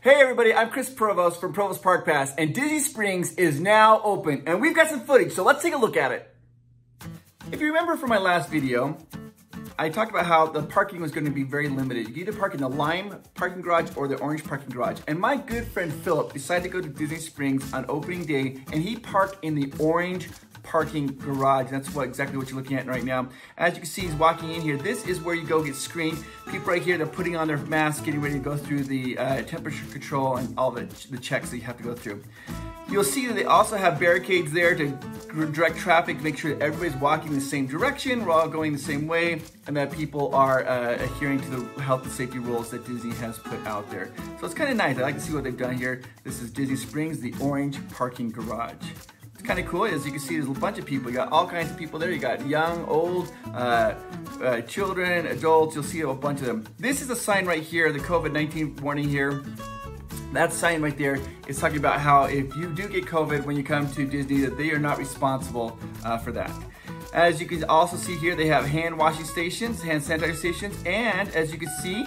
Hey everybody, I'm Chris Provost from Provost Park Pass, and Disney Springs is now open, and we've got some footage, so let's take a look at it. If you remember from my last video, I talked about how the parking was going to be very limited. You could either park in the lime parking garage or the orange parking garage. And my good friend Philip decided to go to Disney Springs on opening day, and he parked in the orange parking garage. That's exactly what you're looking at right now. As you can see, he's walking in here. This is where you go get screened. People right here, they're putting on their masks, getting ready to go through the temperature control and all the checks that you have to go through. You'll see that they also have barricades there to direct traffic, to make sure that everybody's walking the same direction, we're all going the same way, and that people are adhering to the health and safety rules that Disney has put out there. So it's kind of nice. I like to see what they've done here. This is Disney Springs, the orange parking garage. It's kind of cool. As you can see, there's a bunch of people. You got all kinds of people there. You got young, old, children, adults. You'll see a bunch of them. This is a sign right here, the COVID-19 warning here. That sign right there is talking about how if you do get COVID when you come to Disney, that they are not responsible for that. As you can also see here, they have hand washing stations, hand sanitizer stations, and as you can see,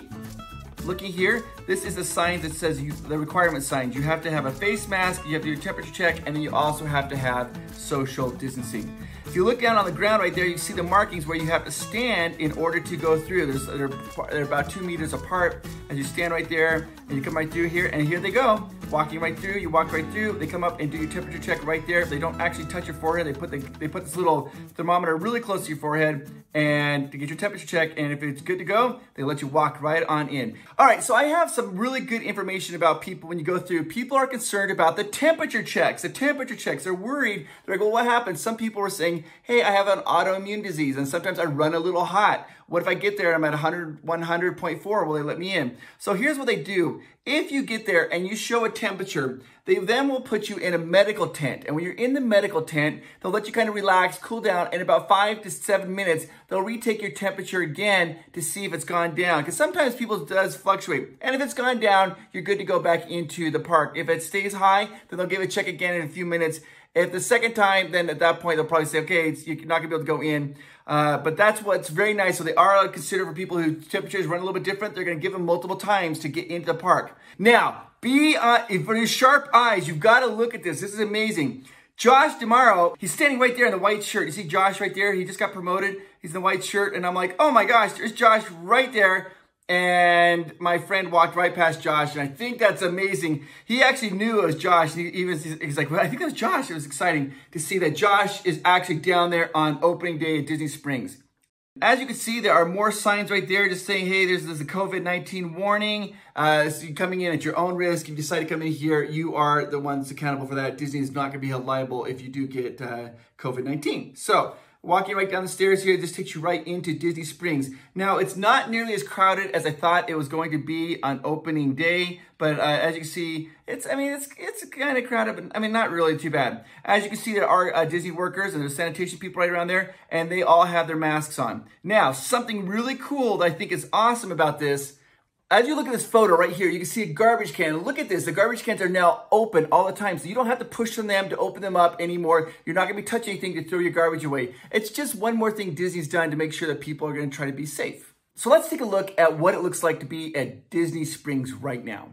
looking here, this is a sign that says the requirement signs. You have to have a face mask, you have to do a temperature check, and then you also have to have social distancing. If you look down on the ground right there, you see the markings where you have to stand in order to go through. They're about 2 meters apart. As you stand right there, and you come right through here, and here they go. Walking right through, you walk right through, they come up and do your temperature check right there. They don't actually touch your forehead. They put this little thermometer really close to your forehead and to get your temperature check, and if it's good to go, they let you walk right on in. All right, so I have some really good information about people when you go through. People are concerned about the temperature checks. They're worried. They're like, well, what happens? Some people were saying, hey, I have an autoimmune disease, and sometimes I run a little hot. What if I get there and I'm at 100.4? Will they let me in? So here's what they do. If you get there and you show a temperature, they then will put you in a medical tent. And when you're in the medical tent, they'll let you kind of relax, cool down, and in about 5 to 7 minutes, they'll retake your temperature again to see if it's gone down. Because sometimes people does fluctuate. And if it's gone down, you're good to go back into the park. If it stays high, then they'll give it a check again in a few minutes. If the second time, then at that point, they'll probably say, okay, you're not gonna be able to go in. But that's what's very nice. So they are considered for people whose temperatures run a little bit different. They're gonna give them multiple times to get into the park. Now, for your sharp eyes, you've gotta look at this. This is amazing. Josh DeMauro, he's standing right there in the white shirt. You see Josh right there? He just got promoted. He's in the white shirt. And I'm like, oh my gosh, there's Josh right there. And my friend walked right past Josh, and I think that's amazing. He actually knew it was Josh. He's like, well, I think it was Josh. It was exciting to see that Josh is actually down there on opening day at Disney Springs. As you can see, there are more signs right there just saying, hey, there's a COVID-19 warning. So you're coming in at your own risk. If you decide to come in here, you are the ones accountable for that. Disney is not going to be held liable if you do get COVID-19. So walking right down the stairs here, this takes you right into Disney Springs. Now, it's not nearly as crowded as I thought it was going to be on opening day, but as you can see, it's kind of crowded, but I mean, not really too bad. As you can see, there are Disney workers and there's sanitation people right around there, and they all have their masks on. Now, something really cool that I think is awesome about this, as you look at this photo right here, you can see a garbage can. Look at this. The garbage cans are now open all the time, so you don't have to push on them to open them up anymore. You're not going to be touching anything to throw your garbage away. It's just one more thing Disney's done to make sure that people are going to try to be safe. So let's take a look at what it looks like to be at Disney Springs right now.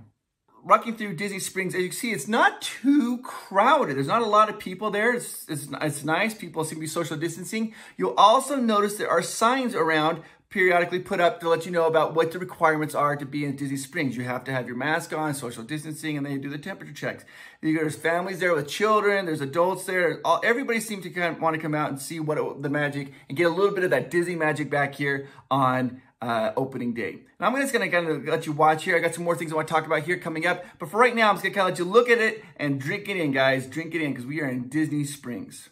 Walking through Disney Springs, as you can see, it's not too crowded. There's not a lot of people there. It's nice. People seem to be social distancing. You'll also notice there are signs around periodically put up to let you know about what the requirements are to be in Disney Springs. You have to have your mask on, social distancing, and then you do the temperature checks. There's families there with children, there's adults there. Everybody seems to kind of want to come out and see the magic and get a little bit of that Disney magic back here on opening day. Now I'm just gonna kind of let you watch here. I got some more things I want to talk about here coming up, but for right now, I'm just gonna kind of let you look at it and drink it in, guys. Drink it in, because we are in Disney Springs.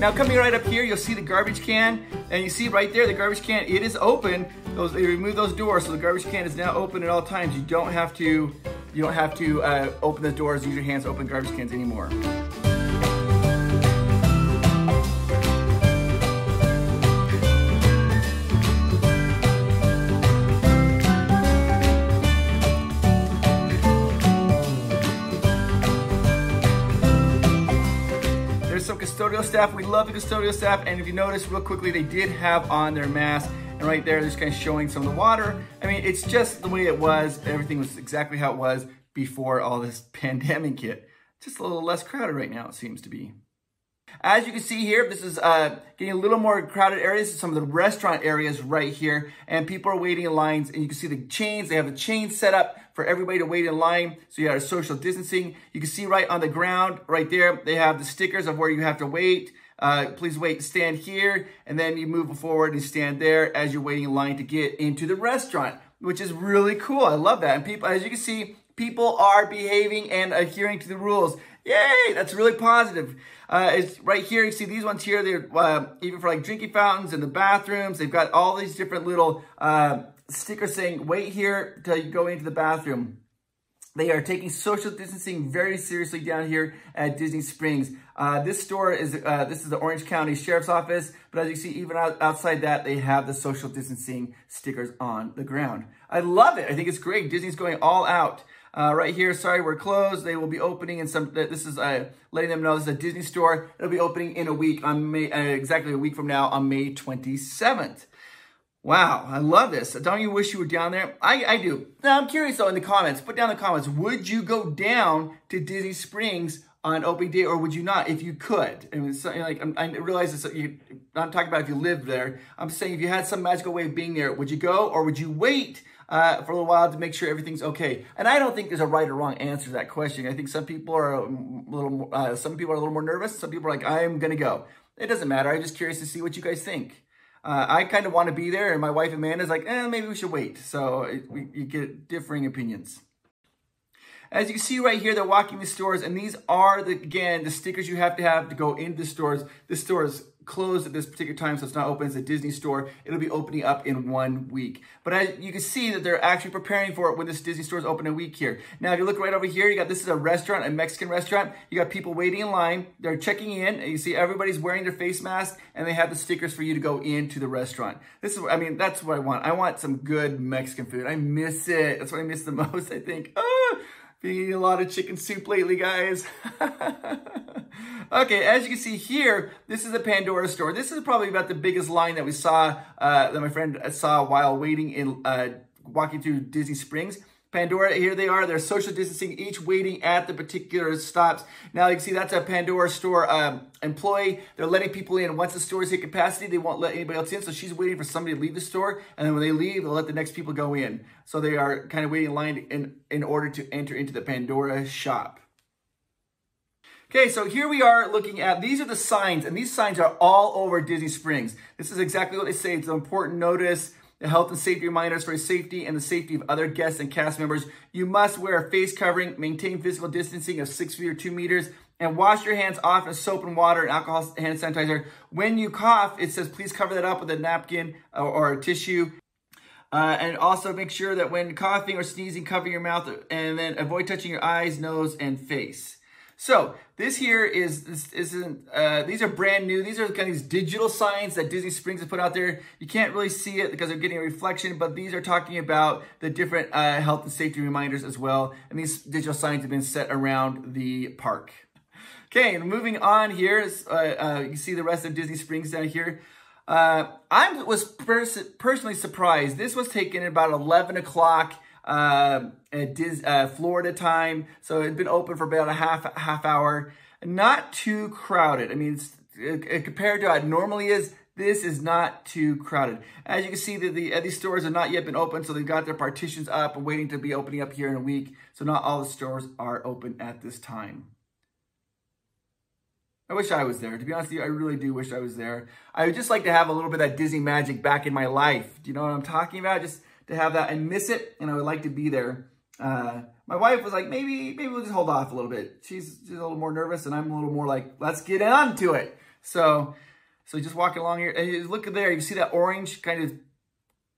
Now coming right up here, you'll see the garbage can, and you see right there, the garbage can, it is open. They remove those doors, so the garbage can is now open at all times. You don't have to open the doors, use your hands to open garbage cans anymore. custodial staff. We love the custodial staff. And if you notice real quickly, they did have on their mask. And right there, they're just kind of showing some of the water. I mean, it's just the way it was. Everything was exactly how it was before all this pandemic hit. Just a little less crowded right now, it seems to be. As you can see here, this is getting a little more crowded areas. Some of the restaurant areas right here. And people are waiting in lines. And you can see the chains. They have the chains set up for everybody to wait in line. So you got a social distancing. You can see right on the ground, right there, they have the stickers of where you have to wait. Please wait, stand here. And then you move forward and stand there as you're waiting in line to get into the restaurant, which is really cool. I love that. And people, as you can see, people are behaving and adhering to the rules. Yay, that's really positive. It's right here, you see these ones here, they're even for like drinking fountains in the bathrooms. They've got all these different little stickers saying, wait here till you go into the bathroom. They are taking social distancing very seriously down here at Disney Springs. This store is, this is the Orange County Sheriff's Office, but as you see, even outside that, they have the social distancing stickers on the ground. I love it. I think it's great. Disney's going all out. Right here, sorry, we're closed. They will be opening in some, this is letting them know this is a Disney store. It'll be opening in a week on May, exactly a week from now on May 27th. Wow, I love this. Don't you wish you were down there? I do. Now, I'm curious though in the comments, put down in the comments, would you go down to Disney Springs on opening day or would you not if you could? I mean, so, like, I realize this, I'm talking about if you lived there. I'm saying if you had some magical way of being there, would you go or would you wait for a little while to make sure everything's okay? And I don't think there's a right or wrong answer to that question. I think some people are a little more nervous. Some people are like, I am going to go. It doesn't matter. I'm just curious to see what you guys think. I kind of want to be there, and my wife Amanda's like, maybe we should wait. So you get differing opinions. As you can see right here, they're walking the stores, and these are, again, the stickers you have to go into the stores. This store is closed at this particular time, so it's not open. It's a Disney store. It'll be opening up in 1 week. But as you can see that they're actually preparing for it when this Disney store is open in a week here. Now, if you look right over here, you got, this is a restaurant, a Mexican restaurant. You got people waiting in line. They're checking in, and you see everybody's wearing their face mask, and they have the stickers for you to go into the restaurant. This is, I mean, that's what I want. I want some good Mexican food. I miss it. That's what I miss the most, I think. Been eating a lot of chicken soup lately, guys. Okay, as you can see here, this is the Pandora Store. This is probably about the biggest line that we saw, that my friend saw while waiting in, walking through Disney Springs. Pandora, here they are. They're social distancing, each waiting at the particular stops. Now you can see that's a Pandora Store employee. They're letting people in. Once the stores hit capacity, they won't let anybody else in. So she's waiting for somebody to leave the store. And then when they leave, they'll let the next people go in. So they are kind of waiting in line in order to enter into the Pandora shop. Okay, so here we are looking at, these are the signs, and these signs are all over Disney Springs. This is exactly what they say. It's an important notice. The health and safety reminders for safety and the safety of other guests and cast members. You must wear a face covering, maintain physical distancing of 6 feet or 2 meters, and wash your hands often with soap and water and alcohol hand sanitizer. When you cough, it says please cover that up with a napkin or a tissue. And also make sure that when coughing or sneezing, cover your mouth and then avoid touching your eyes, nose, and face. So this here these are brand new. These are kind of these digital signs that Disney Springs has put out there. You can't really see it because they're getting a reflection, but these are talking about the different health and safety reminders as well. And these digital signs have been set around the park. Okay, and moving on here, you can see the rest of Disney Springs down here. I was personally surprised. This was taken at about 11 o'clock. At Florida time, so it'd been open for about a half hour. Not too crowded. I mean, compared to how it normally is, this is not too crowded. As you can see, these stores have not yet been open, so they've got their partitions up and waiting to be opening up here in a week. So not all the stores are open at this time. I wish I was there. To be honest with you, I really do wish I was there. I would just like to have a little bit of that Disney magic back in my life. Do you know what I'm talking about? Just to have that. I miss it, and I would like to be there. My wife was like, maybe we'll just hold off a little bit. She's a little more nervous, and I'm a little more like, let's get on to it. So just walking along here, and you look at there, you see that orange kind of,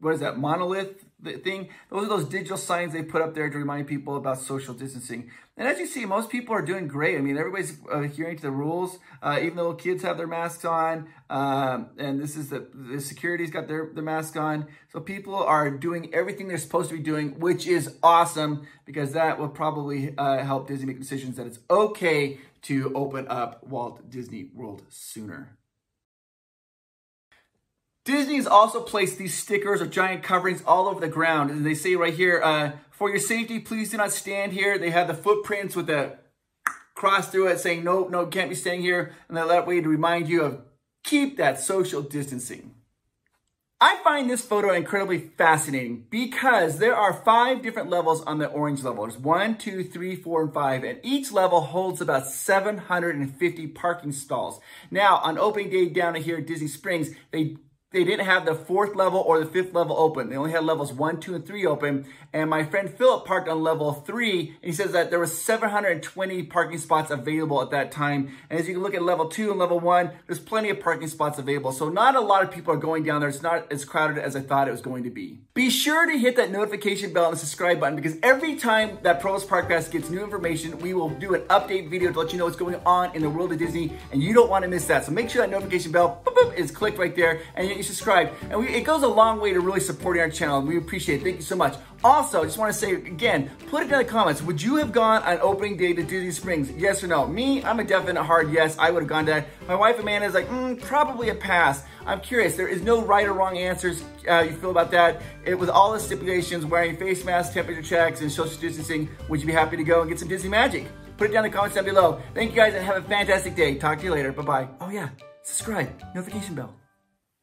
what is that, monolith thing. Those are those digital signs they put up there to remind people about social distancing. And as you see, most people are doing great. I mean, everybody's adhering to the rules. Even the little kids have their masks on. And this is the security's got their mask on. So people are doing everything they're supposed to be doing, which is awesome, because that will probably help Disney make decisions that it's okay to open up Walt Disney World sooner. Disney's also placed these stickers or giant coverings all over the ground. And they say right here, for your safety, please do not stand here. They have the footprints with the cross through it saying, no, can't be staying here. And that way to remind you of keep that social distancing. I find this photo incredibly fascinating because there are 5 different levels on the orange level. There's 1, 2, 3, 4, and 5, and each level holds about 750 parking stalls. Now, on opening day down here at Disney Springs, they didn't have the 4th level or the 5th level open. They only had levels 1, 2, and 3 open. And my friend Philip parked on level 3, and he says that there was 720 parking spots available at that time. And as you can look at level 2 and level 1, there's plenty of parking spots available. So not a lot of people are going down there. It's not as crowded as I thought it was going to be. Be sure to hit that notification bell and the subscribe button, because every time that Provost Park Pass gets new information, we will do an update video to let you know what's going on in the world of Disney, and you don't want to miss that. So make sure that notification bell boop, boop, is clicked right there, and you subscribe. And it goes a long way to really supporting our channel, and we appreciate it. Thank you so much. Also, I just want to say again, put it in the comments. Would you have gone on opening day to Disney Springs? Yes or no? Me, I'm a definite hard yes. I would have gone to that. My wife Amanda is like, probably a pass. I'm curious. There is no right or wrong answers. You feel about that? With all the stipulations, wearing face masks, temperature checks, and social distancing, would you be happy to go and get some Disney magic? Put it down in the comments down below. Thank you guys and have a fantastic day. Talk to you later. Bye-bye. Oh yeah, subscribe, notification bell.